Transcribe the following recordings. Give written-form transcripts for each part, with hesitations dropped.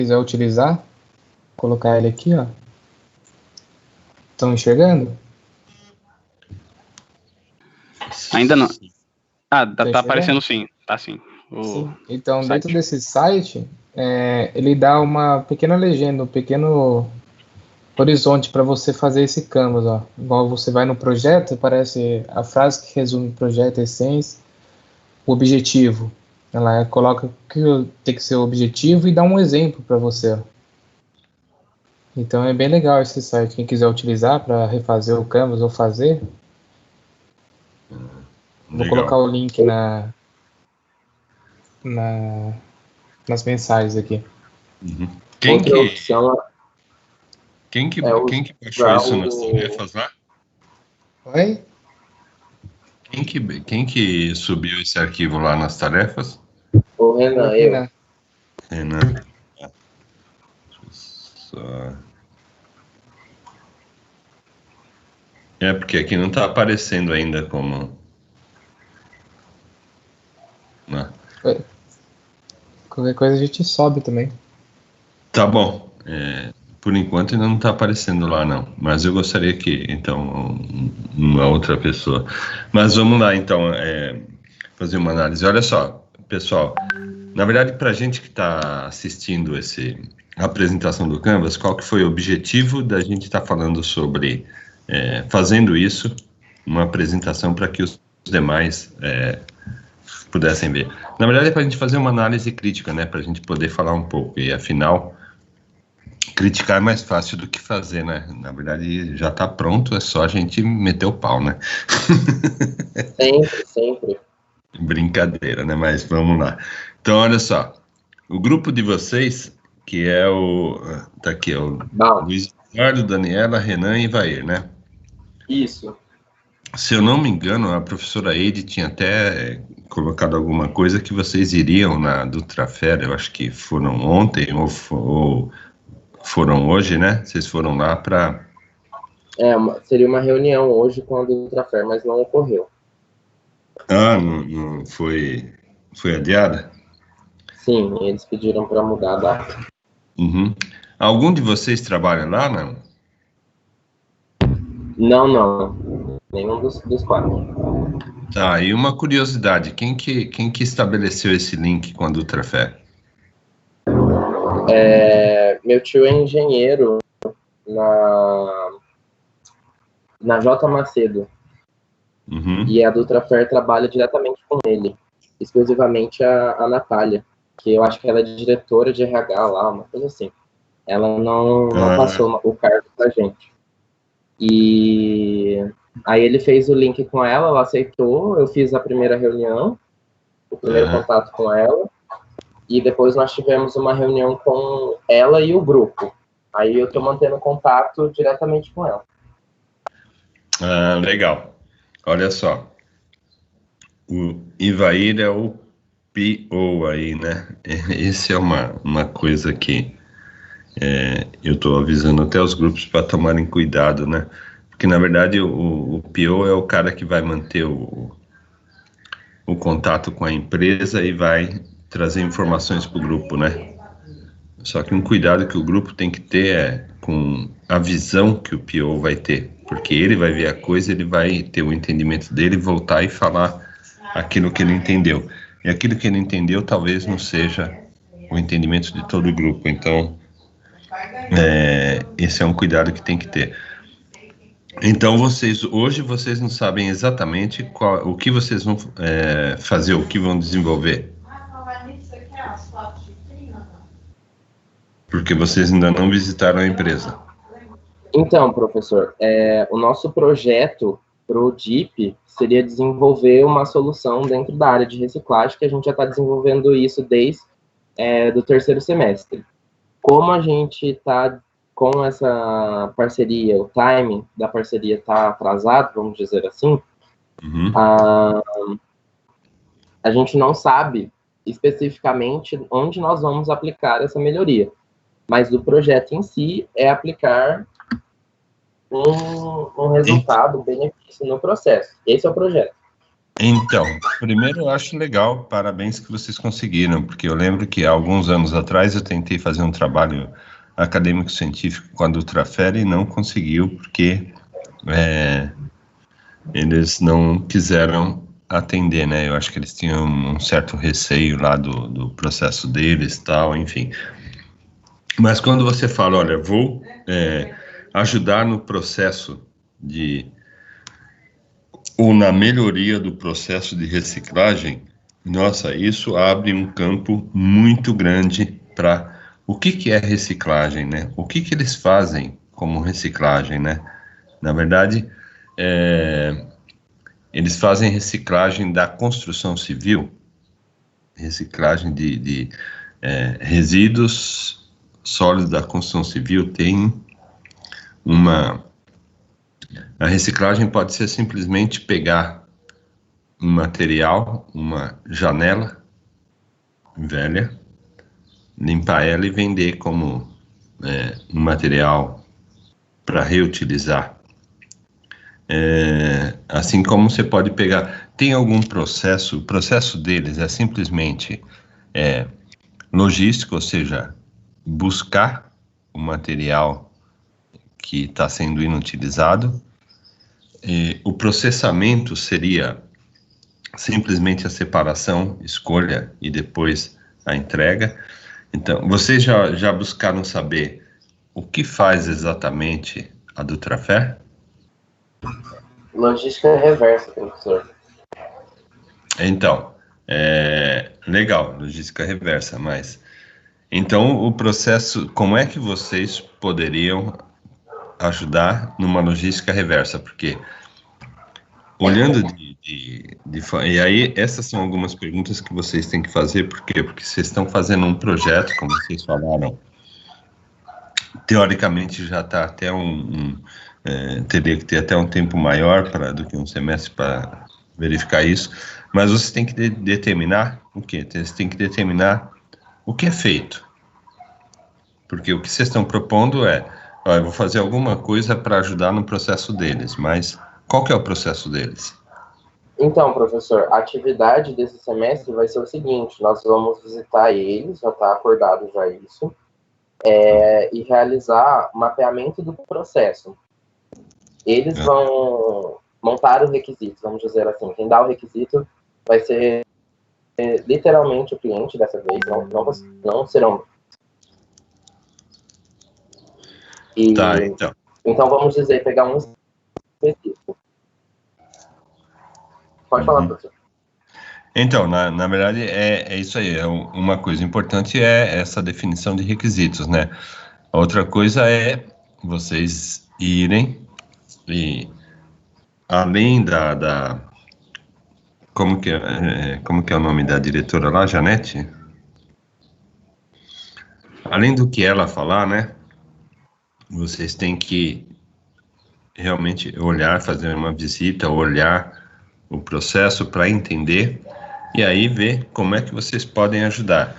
quiser utilizar, colocar ele aqui, ó. Estão enxergando? Ainda não. Ah, Tá tá aparecendo sim. Tá sim. Sim. Então, site. dentro desse site, ele dá uma pequena legenda, um pequeno horizonte para você fazer esse canvas, ó. Igual você vai no projeto, aparece a frase que resume o projeto, a essência, o objetivo. Ela coloca o que tem que ser o objetivo e dá um exemplo para você, ó. Então é bem legal esse site. Quem quiser utilizar para refazer o canvas ou fazer, vou colocar o link nas mensagens aqui. Uhum. Outra opção Quem que baixou usar isso nas tarefas lá? Oi? Quem que subiu esse arquivo lá nas tarefas? O Renan, eu. Renan. Deixa eu só... porque aqui não está aparecendo ainda como... Não. Qualquer coisa a gente sobe também. Tá bom. Por enquanto ainda não está aparecendo lá, não. Mas eu gostaria que, então, uma outra pessoa... Mas vamos lá, então, fazer uma análise. Olha só, pessoal. Na verdade, para a gente que está assistindo a apresentação do Canvas, qual que foi o objetivo da gente estar falando sobre fazendo isso, uma apresentação para que os demais pudessem ver. Na verdade, é para a gente fazer uma análise crítica, né? Para a gente poder falar um pouco. E, afinal, criticar é mais fácil do que fazer, né? Na verdade, já está pronto, é só a gente meter o pau, né? Sempre. Brincadeira, né? Mas vamos lá. Então, olha só. O grupo de vocês, que é tá aqui, o Luiz Eduardo, Daniela, Renan e Ivair, né? Isso. Se eu não me engano, a professora Eide tinha até colocado alguma coisa que vocês iriam na Dutrafer, eu acho que foram ontem ou foram hoje, né? Vocês foram lá para... seria uma reunião hoje com a Dutrafer, mas não ocorreu. Ah, não foi adiada? Sim, eles pediram para mudar a data. Uhum. Algum de vocês trabalha lá, não? Não. Nenhum dos quatro. Tá, e uma curiosidade, quem que estabeleceu esse link com a Dutrafer? Meu tio é engenheiro na J. Macedo. Uhum. E a Dutrafer trabalha diretamente com ele, exclusivamente a Natália, que eu acho que ela é diretora de RH lá, uma coisa assim. Ela não passou o cargo pra gente. E aí ele fez o link com ela aceitou, eu fiz a primeira reunião, o primeiro contato com ela, e depois nós tivemos uma reunião com ela e o grupo. Aí eu tô mantendo contato diretamente com ela. Legal. Olha só. O Ivair é o PO aí, né? Esse é uma coisa que eu estou avisando até os grupos para tomarem cuidado, né? Porque, na verdade, o PO é o cara que vai manter o contato com a empresa e vai trazer informações para o grupo, né? Só que um cuidado que o grupo tem que ter é com a visão que o PO vai ter, porque ele vai ver a coisa, ele vai ter o entendimento dele, voltar e falar aquilo que ele entendeu. E aquilo que ele entendeu talvez não seja o entendimento de todo o grupo. Então, esse é um cuidado que tem que ter. Então, hoje vocês não sabem exatamente o que vocês vão fazer, o que vão desenvolver. Porque vocês ainda não visitaram a empresa. Então, professor, o nosso projeto para o DIP seria desenvolver uma solução dentro da área de reciclagem, que a gente já está desenvolvendo isso desde do terceiro semestre. Como a gente está com essa parceria, o timing da parceria está atrasado, vamos dizer assim, a gente não sabe especificamente onde nós vamos aplicar essa melhoria. Mas o projeto em si é aplicar um resultado, um benefício no processo. Esse é o projeto. Então, primeiro eu acho legal, parabéns que vocês conseguiram, porque eu lembro que há alguns anos atrás eu tentei fazer um trabalho acadêmico-científico com a Dutrafer e não conseguiu, porque eles não quiseram atender, né? Eu acho que eles tinham um certo receio lá do processo deles e tal, enfim. Mas quando você fala, olha, vou ajudar no processo ou na melhoria do processo de reciclagem, nossa, isso abre um campo muito grande para o que é reciclagem, né? O que eles fazem como reciclagem, né? Na verdade, eles fazem reciclagem da construção civil, reciclagem de resíduos sólidos da construção civil. Tem a reciclagem pode ser simplesmente pegar um material, uma janela velha, limpar ela e vender como um material para reutilizar. Assim como você pode pegar, tem algum processo, o processo deles é simplesmente logístico, ou seja, buscar o material que está sendo inutilizado. O processamento seria simplesmente a separação, escolha e depois a entrega. Então, vocês já buscaram saber o que faz exatamente a Dutrafer? Logística reversa, professor. Então, legal, logística reversa, mas... Então, o processo, como é que vocês poderiam ajudar numa logística reversa? Porque, olhando e aí, essas são algumas perguntas que vocês têm que fazer, por quê? Porque vocês estão fazendo um projeto, como vocês falaram, teoricamente já está até teria que ter até um tempo maior do que um semestre para verificar isso, mas você tem que determinar o quê? Você tem que determinar o que é feito, porque o que vocês estão propondo eu vou fazer alguma coisa para ajudar no processo deles, mas qual que é o processo deles? Então, professor, a atividade desse semestre vai ser o seguinte: nós vamos visitar eles, já está acordado já isso, e realizar o mapeamento do processo. Eles vão montar os requisitos, vamos dizer assim. Quem dá o requisito vai ser literalmente o cliente dessa vez, não serão. Tá, então. Então, vamos dizer, pegar um específico. Pode falar, professor. Então, na verdade, é isso aí. Uma coisa importante é essa definição de requisitos, né? Outra coisa é vocês irem e, além como que é o nome da diretora lá, Janete? Além do que ela falar, né? Vocês têm que realmente fazer uma visita, olhar o processo para entender e aí ver como é que vocês podem ajudar.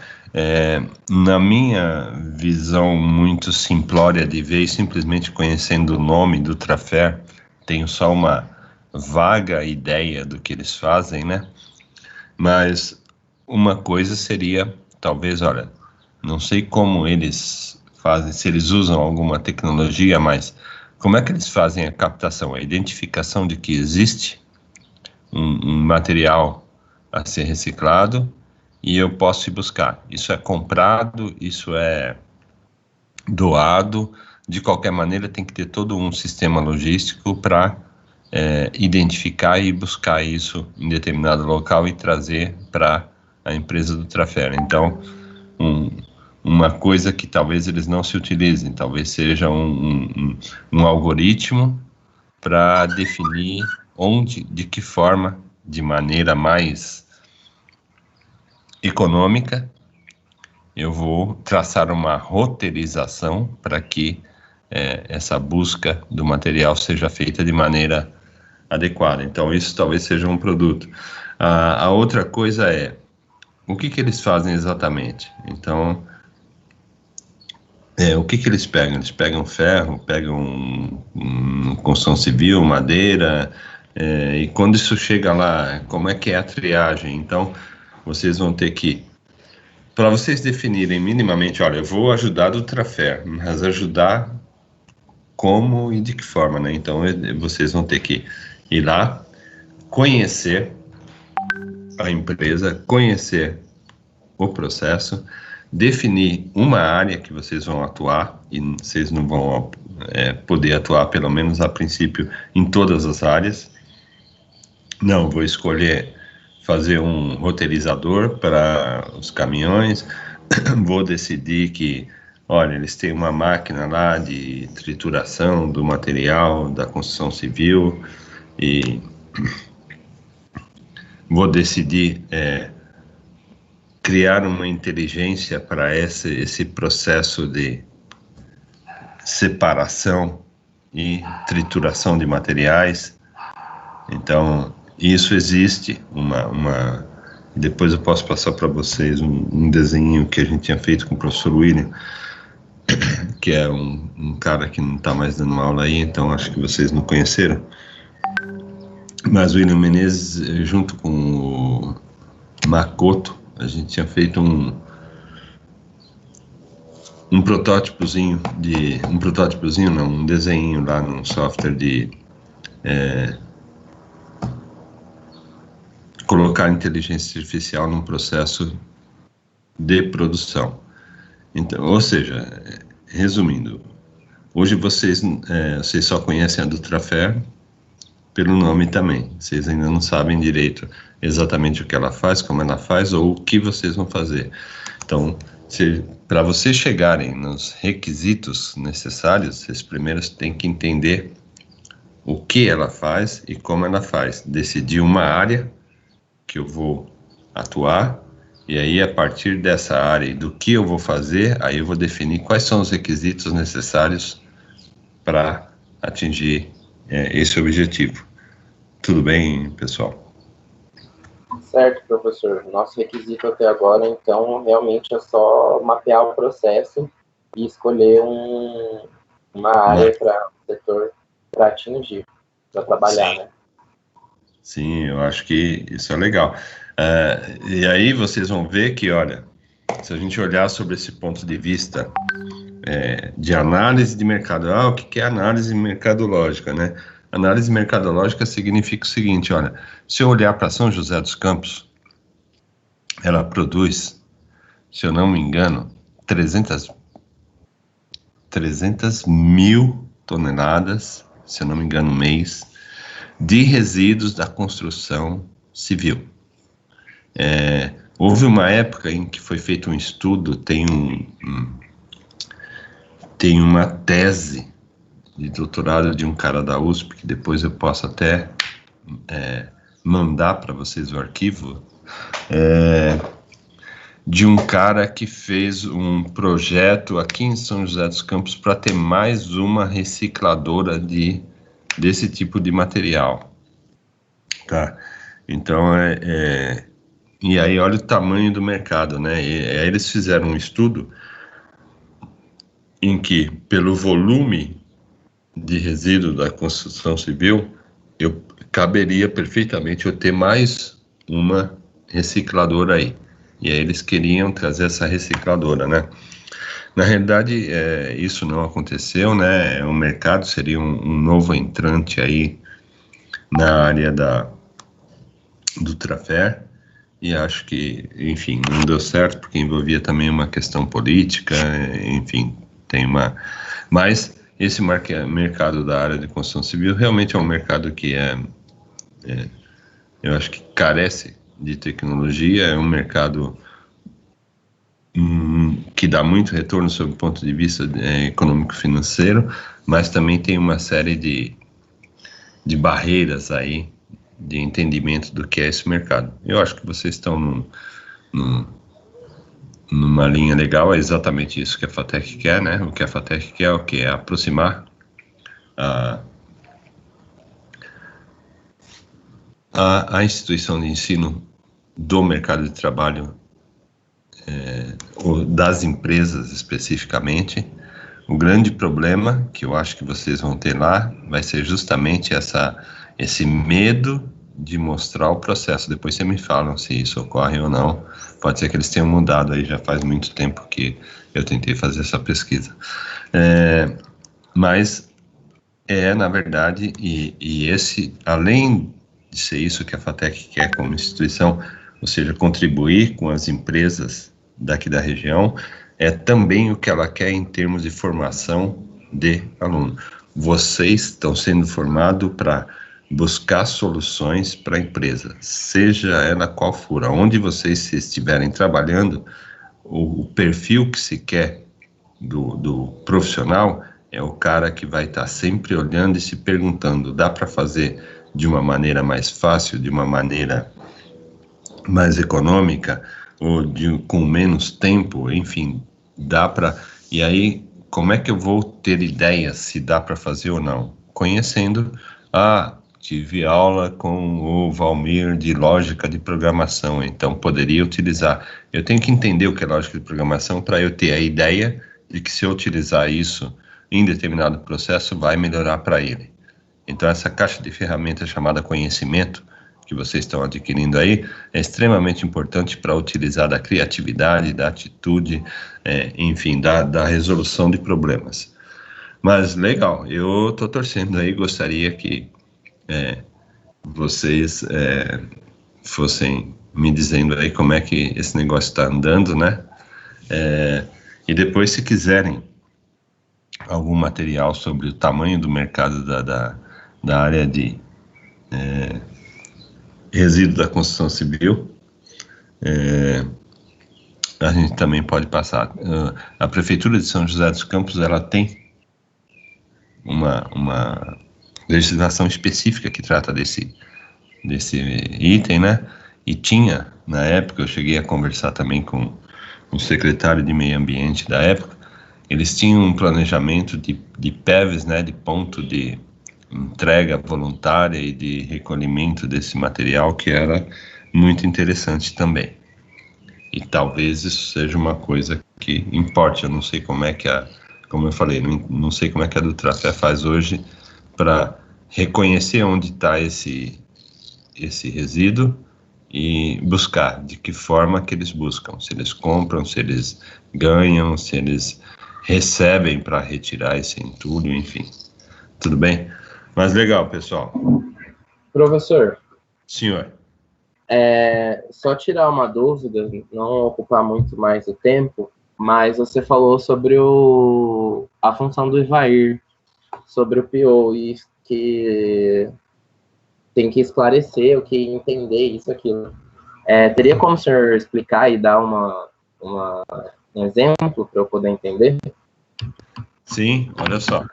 Na minha visão muito simplória de ver, simplesmente conhecendo o nome do Dutrafer, tenho só uma vaga ideia do que eles fazem, né? Mas uma coisa seria, talvez, olha, não sei como eles fazem, se eles usam alguma tecnologia, mas como é que eles fazem a captação, a identificação de que existe um material a ser reciclado e eu posso ir buscar. Isso é comprado, isso é doado, de qualquer maneira tem que ter todo um sistema logístico para identificar e buscar isso em determinado local e trazer para a empresa do Dutrafer. Então, uma coisa que talvez eles não se utilizem, talvez seja um algoritmo para definir onde, de que forma, de maneira mais econômica, eu vou traçar uma roteirização para que essa busca do material seja feita de maneira adequada. Então, isso talvez seja um produto. A outra coisa o que eles fazem exatamente? Então, o que eles pegam? Eles pegam ferro, pegam construção civil, madeira, E quando isso chega lá, como é que é a triagem? Então, vocês vão ter que, para vocês definirem minimamente, olha, eu vou ajudar do Trafer, mas ajudar como e de que forma, né? Então, vocês vão ter que ir lá, conhecer a empresa, conhecer o processo, definir uma área que vocês vão atuar, e vocês não vão poder atuar, pelo menos a princípio, em todas as áreas. Não, vou escolher fazer um roteirizador para os caminhões, vou decidir que, olha, eles têm uma máquina lá de trituração do material da construção civil, e vou decidir criar uma inteligência para esse processo de separação e trituração de materiais. Então, isso existe, depois eu posso passar para vocês um desenho que a gente tinha feito com o professor William, que é um cara que não está mais dando aula aí, então acho que vocês não conheceram. Mas o William Menezes, junto com o Makoto, a gente tinha feito um protótipozinho um desenho lá num software de colocar inteligência artificial num processo de produção. Então, ou seja, resumindo, hoje vocês só conhecem a Dutrafer pelo nome também. Vocês ainda não sabem direito exatamente o que ela faz, como ela faz ou o que vocês vão fazer. Então, para vocês chegarem nos requisitos necessários, vocês primeiro têm que entender o que ela faz e como ela faz. Decidir uma área que eu vou atuar, e aí a partir dessa área e do que eu vou fazer, aí eu vou definir quais são os requisitos necessários para atingir esse objetivo. Tudo bem, pessoal? Certo, professor. Nosso requisito até agora, então, realmente é só mapear o processo e escolher uma área para o setor para atingir, para trabalhar, né? Sim, eu acho que isso é legal. E aí vocês vão ver que, olha, se a gente olhar sobre esse ponto de vista de análise de mercado, o que é análise mercadológica, né? Análise mercadológica significa o seguinte, olha, se eu olhar para São José dos Campos, ela produz, se eu não me engano, 300 mil toneladas, se eu não me engano, mês, de resíduos da construção civil. Houve uma época em que foi feito um estudo, tem uma tese de doutorado de um cara da USP, que depois eu posso até mandar para vocês o arquivo, de um cara que fez um projeto aqui em São José dos Campos para ter mais uma recicladora desse tipo de material, tá? Então, e aí olha o tamanho do mercado, né? E aí eles fizeram um estudo em que, pelo volume de resíduo da construção civil, caberia perfeitamente eu ter mais uma recicladora aí. E aí eles queriam trazer essa recicladora, né? Na realidade, isso não aconteceu, né? O mercado seria um novo entrante aí na área do Trafer, e acho que, enfim, não deu certo, porque envolvia também uma questão política, enfim, mas esse mercado da área de construção civil realmente é um mercado que eu acho que carece de tecnologia, é um mercado que dá muito retorno sob o ponto de vista econômico-financeiro, mas também tem uma série de barreiras aí, de entendimento do que é esse mercado. Eu acho que vocês estão numa linha legal, é exatamente isso que a FATEC quer, né? O que a FATEC quer é o que? É aproximar a instituição de ensino do mercado de trabalho, ou das empresas especificamente. O grande problema que eu acho que vocês vão ter lá vai ser justamente esse medo de mostrar o processo. Depois você me falam se isso ocorre ou não. Pode ser que eles tenham mudado aí, já faz muito tempo que eu tentei fazer essa pesquisa. Mas na verdade, e esse, além de ser isso que a FATEC quer como instituição, ou seja, contribuir com as empresas daqui da região, é também o que ela quer em termos de formação de aluno. Vocês estão sendo formados para buscar soluções para a empresa, seja ela qual for, aonde vocês estiverem trabalhando, o perfil que se quer do profissional é o cara que vai estar sempre olhando e se perguntando, dá para fazer de uma maneira mais fácil, de uma maneira mais econômica, ou com menos tempo, enfim, dá para... E aí, como é que eu vou ter ideia se dá para fazer ou não? Conhecendo, tive aula com o Valmir de lógica de programação, então poderia utilizar. Eu tenho que entender o que é lógica de programação para eu ter a ideia de que se eu utilizar isso em determinado processo, vai melhorar para ele. Então, essa caixa de ferramentas chamada conhecimento, que vocês estão adquirindo aí, é extremamente importante para utilizar da criatividade, da atitude, enfim, da resolução de problemas. Mas, legal, eu estou torcendo aí, gostaria que vocês fossem me dizendo aí como é que esse negócio está andando, né? E depois, se quiserem algum material sobre o tamanho do mercado da área de resíduo da construção civil, a gente também pode passar. A Prefeitura de São José dos Campos, ela tem uma legislação específica que trata desse item, né? E tinha, na época, eu cheguei a conversar também com o secretário de Meio Ambiente da época, eles tinham um planejamento de PEVs, né, de ponto de entrega voluntária e de recolhimento desse material, que era muito interessante também. E talvez isso seja uma coisa que importe. Eu não sei como é que como eu falei, não sei como é que a Dutrafé faz hoje para reconhecer onde está esse resíduo e buscar de que forma que eles buscam, se eles compram, se eles ganham, se eles recebem para retirar esse entulho, enfim. Tudo bem? Mas legal, pessoal. Professor. Senhor. Só tirar uma dúvida, não ocupar muito mais o tempo, mas você falou sobre a função do Ivair, sobre o PO, e que tem que esclarecer, o que entender isso, aquilo. Teria como o senhor explicar e dar um exemplo para eu poder entender? Sim, olha só.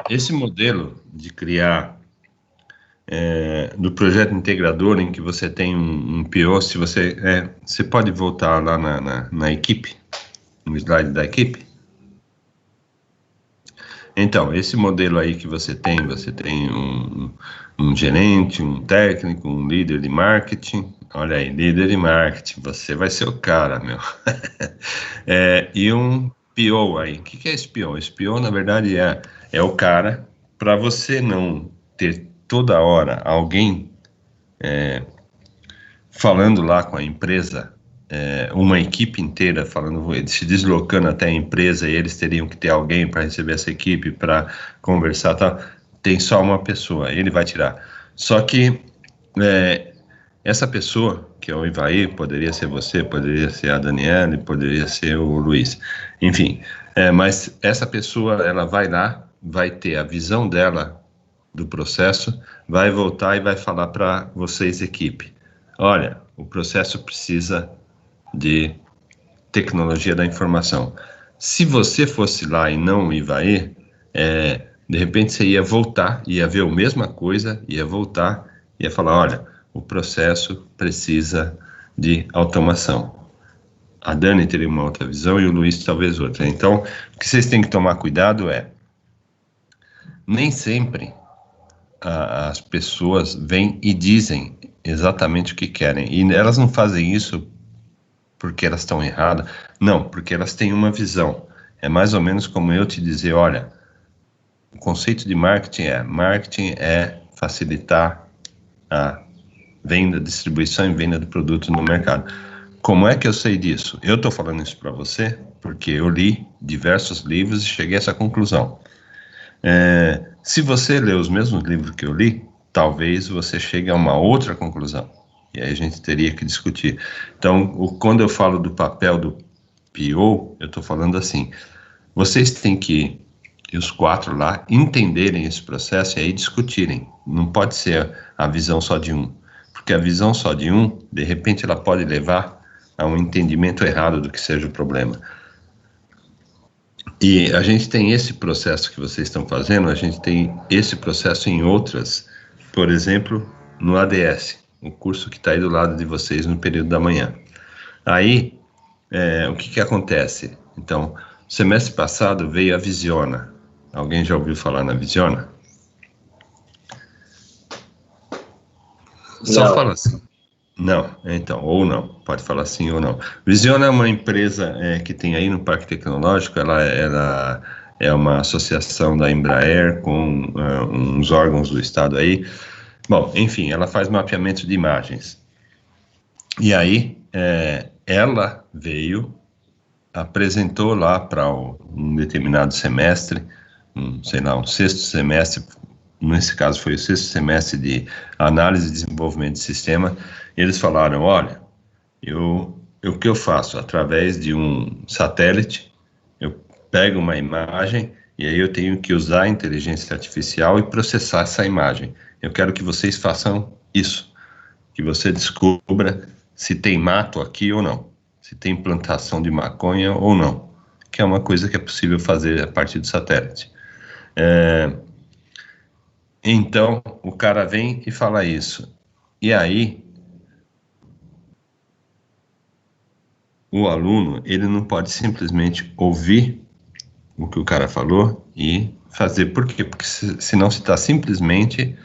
Esse modelo de criar do projeto integrador, em que você tem um PO, se você pode voltar lá na equipe, no slide da equipe. Então, esse modelo aí que você tem um gerente, um técnico, um líder de marketing. Olha aí, líder de marketing, você vai ser o cara, meu. E um PO aí. O que é esse PO? Esse PO, na verdade, é o cara, para você não ter toda hora alguém falando lá com a empresa, uma equipe inteira falando, se deslocando até a empresa, e eles teriam que ter alguém para receber essa equipe, para conversar, tal. Tem só uma pessoa, ele vai tirar. Só que essa pessoa, que é o Ivair, poderia ser você, poderia ser a Daniela, poderia ser o Luiz, enfim, mas essa pessoa, ela vai lá, vai ter a visão dela do processo, vai voltar e vai falar para vocês, equipe, olha, o processo precisa de tecnologia da informação. Se você fosse lá e não o Ivair, de repente você ia voltar, ia ver a mesma coisa, ia voltar, ia falar, olha, o processo precisa de automação. A Dani teria uma outra visão e o Luiz talvez outra. Então, o que vocês têm que tomar cuidado nem sempre as pessoas vêm e dizem exatamente o que querem. E elas não fazem isso porque elas estão erradas. Não, porque elas têm uma visão. É mais ou menos como eu te dizer, olha, o conceito de marketing é facilitar a venda, distribuição e venda do produto no mercado. Como é que eu sei disso? Eu estou falando isso para você porque eu li diversos livros e cheguei a essa conclusão. Se você ler os mesmos livros que eu li, talvez você chegue a uma outra conclusão. E aí a gente teria que discutir. Então, quando eu falo do papel do PO, eu estou falando assim, vocês têm que, os 4 lá, entenderem esse processo e aí discutirem. Não pode ser a visão só de um. Porque a visão só de um, de repente, ela pode levar a um entendimento errado do que seja o problema. E a gente tem esse processo que vocês estão fazendo, a gente tem esse processo em outras, por exemplo, no ADS, o curso que está aí do lado de vocês no período da manhã. Aí, o que acontece? Então, semestre passado veio a Visiona. Alguém já ouviu falar na Visiona? Só fala assim. Não, então, ou não, pode falar sim ou não. Visiona é uma empresa que tem aí no Parque Tecnológico, ela é uma associação da Embraer com uns órgãos do estado aí. Bom, enfim, ela faz mapeamento de imagens. E aí, ela veio, apresentou lá para um determinado semestre, um 6º semestre, nesse caso foi o 6º semestre de análise e desenvolvimento de sistema. Eles falaram, olha, o que eu faço? Através de um satélite, eu pego uma imagem e aí eu tenho que usar a inteligência artificial e processar essa imagem. Eu quero que vocês façam isso, que você descubra se tem mato aqui ou não, se tem plantação de maconha ou não, que é uma coisa que é possível fazer a partir do satélite. Então, o cara vem e fala isso. E aí, o aluno, ele não pode simplesmente ouvir o que o cara falou e fazer. Por quê? Porque senão você está simplesmente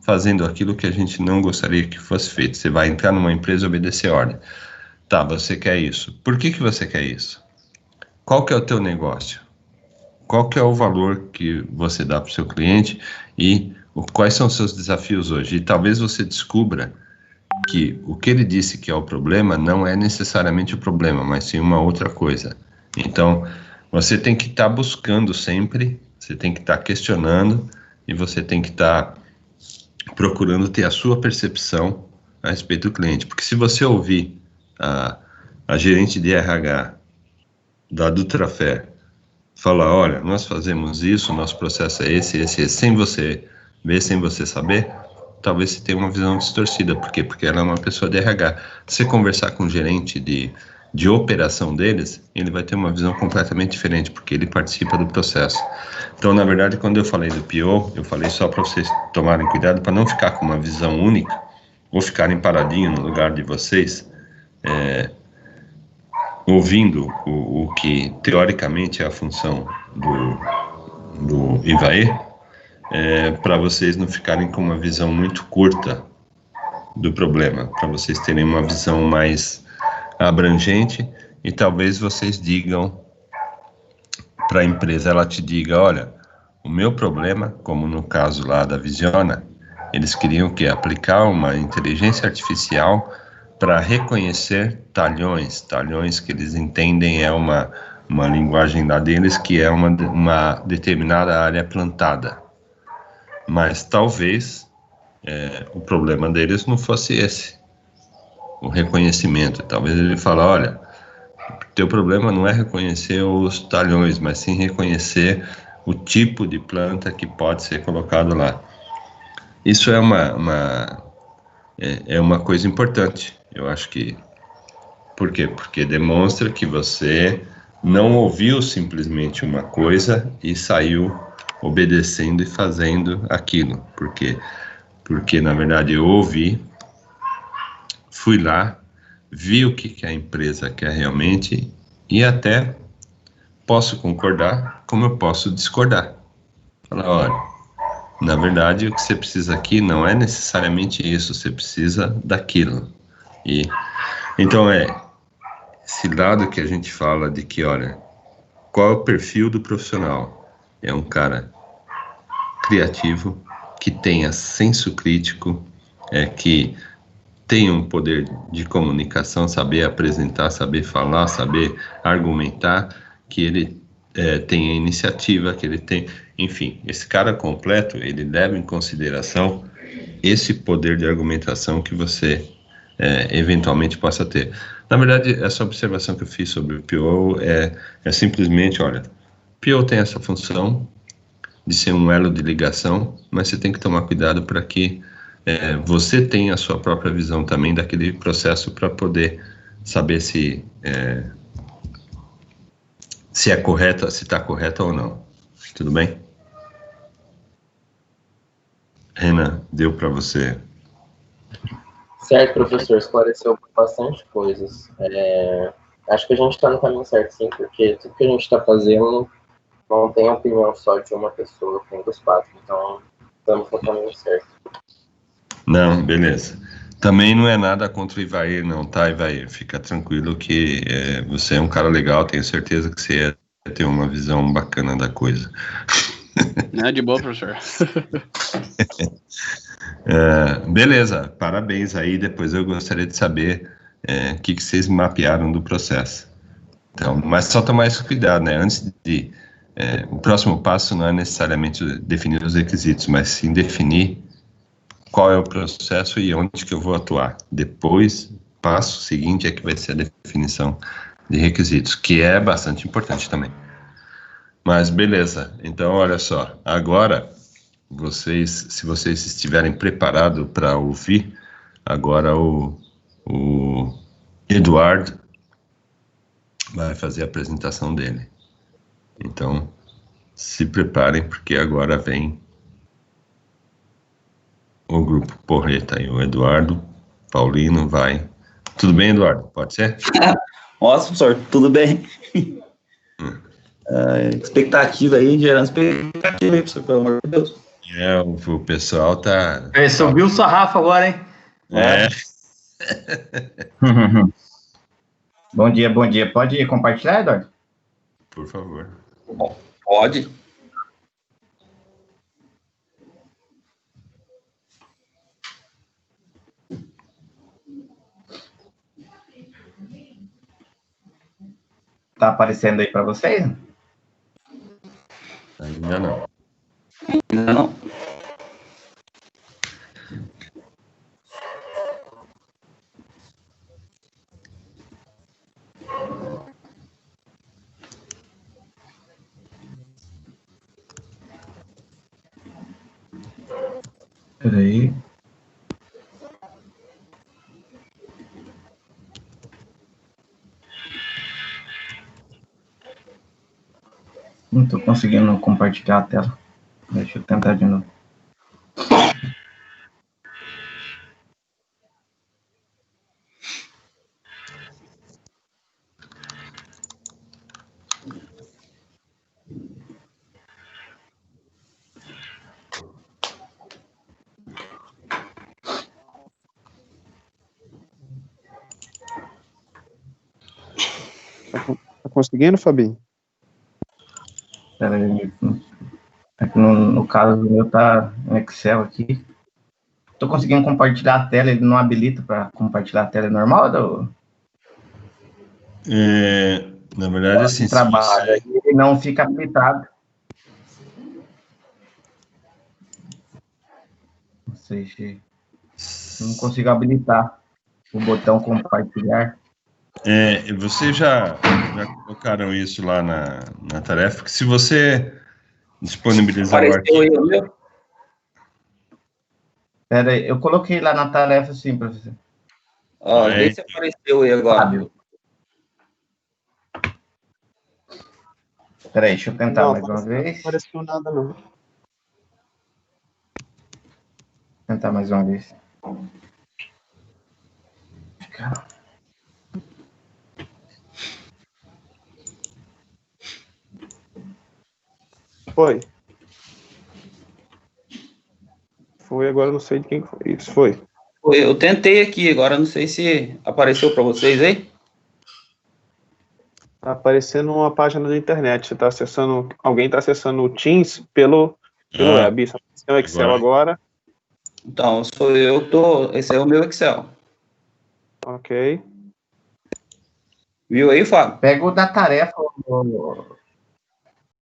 fazendo aquilo que a gente não gostaria que fosse feito. Você vai entrar numa empresa e obedecer a ordem. Tá, você quer isso. Por que você quer isso? Qual que é o teu negócio? Qual que é o valor que você dá para o seu cliente e quais são os seus desafios hoje? E talvez você descubra que o que ele disse que é o problema não é necessariamente o problema, mas sim uma outra coisa. Então, você tem que estar buscando sempre, você tem que estar questionando e você tem que estar procurando ter a sua percepção a respeito do cliente. Porque se você ouvir a gerente de RH da Dutrafé falar, olha, nós fazemos isso, nosso processo é esse, sem você ver, sem você saber, talvez você tenha uma visão distorcida. Por quê? Porque ela é uma pessoa de RH. Se você conversar com o gerente de operação deles, ele vai ter uma visão completamente diferente, porque ele participa do processo. Então, na verdade, quando eu falei do PO, eu falei só para vocês tomarem cuidado, para não ficar com uma visão única, ou ficarem paradinhos no lugar de vocês, ouvindo o que teoricamente é a função do IVAE, para vocês não ficarem com uma visão muito curta do problema, para vocês terem uma visão mais abrangente e talvez vocês digam para a empresa, ela te diga, olha, o meu problema, como no caso lá da Visiona, eles queriam aplicar uma inteligência artificial para reconhecer talhões que eles entendem é uma linguagem lá deles, que é uma determinada área plantada. Mas talvez o problema deles não fosse esse, o reconhecimento. Talvez ele fale, olha, teu problema não é reconhecer os talhões, mas sim reconhecer o tipo de planta que pode ser colocado lá. Isso é uma coisa importante. Eu acho que... Por quê? Porque demonstra que você não ouviu simplesmente uma coisa e saiu obedecendo e fazendo aquilo. Por quê? Porque, na verdade, eu ouvi, fui lá, vi o que a empresa quer realmente e até posso concordar, como eu posso discordar. Falar, olha, na verdade, o que você precisa aqui não é necessariamente isso, você precisa daquilo. E então esse lado que a gente fala de que, olha, qual é o perfil do profissional? É um cara criativo, que tenha senso crítico, que tenha um poder de comunicação, saber apresentar, saber falar, saber argumentar, que ele tenha iniciativa, que ele tem... Enfim, esse cara completo, ele leva em consideração esse poder de argumentação que você eventualmente possa ter. Na verdade, essa observação que eu fiz sobre o PO é simplesmente, olha, PO tem essa função de ser um elo de ligação, mas você tem que tomar cuidado para que você tenha a sua própria visão também daquele processo para poder saber se é correto, se está correto ou não. Tudo bem? Renan, deu para você? Certo, professor, esclareceu bastante coisas. Acho que a gente está no caminho certo, sim, porque tudo que a gente está fazendo não tem a opinião só de uma pessoa, tem dos 4, então estamos no caminho certo. Não, beleza. Também não é nada contra o Ivair, não, tá, Ivair? Fica tranquilo que você é um cara legal, tenho certeza que você ia ter uma visão bacana da coisa. Não, de boa, professor. Beleza, parabéns aí. Depois eu gostaria de saber o que vocês mapearam do processo. Então, mas só tomar esse cuidado, né? Antes de... o próximo passo não é necessariamente definir os requisitos, mas sim definir qual é o processo e onde que eu vou atuar. Depois, passo seguinte é que vai ser a definição de requisitos, que é bastante importante também. Mas beleza, então olha só, agora, se vocês estiverem preparados para ouvir, agora o Eduardo vai fazer a apresentação dele. Então, se preparem, porque agora vem o grupo Porreta aí, o Eduardo, Paulino, vai. Tudo bem, Eduardo? Pode ser? Nossa, professor, tudo bem? Expectativa aí, gerando expectativa aí, professor, pelo amor de Deus. O pessoal tá... Subiu o sarrafo agora, hein? Bom dia, bom dia. Pode compartilhar, Eduardo? Por favor. Bom, pode. Tá aparecendo aí para vocês? Ainda não. Ainda não. Peraí. Não tô conseguindo compartilhar a tela. Deixa eu tentar de novo. Tá conseguindo, Fabinho? Peraí. Aqui no caso meu tá no Excel aqui. Tô conseguindo compartilhar a tela, ele não habilita para compartilhar a tela normal? Na verdade, assim... Trabalho, ele não fica habilitado. Não sei se... Não consigo habilitar o botão compartilhar. Vocês já colocaram isso lá na tarefa, que se você disponibilizar o arquivo... Pera aí, eu coloquei lá na tarefa sim, professor. Vê se apareceu aí agora. Pera aí, deixa eu tentar mais uma vez. Não apareceu nada, não. Tentar mais uma vez. Foi. Foi, agora não sei de quem foi. Isso foi. Eu tentei aqui, agora não sei se apareceu para vocês aí. Tá aparecendo uma página da internet. Você tá acessando, alguém está acessando o Teams pelo Pelo web. Isso é o Excel agora. Então, sou eu que tô... Esse é o meu Excel. Ok. Viu aí, Fábio? Pega o da tarefa, ô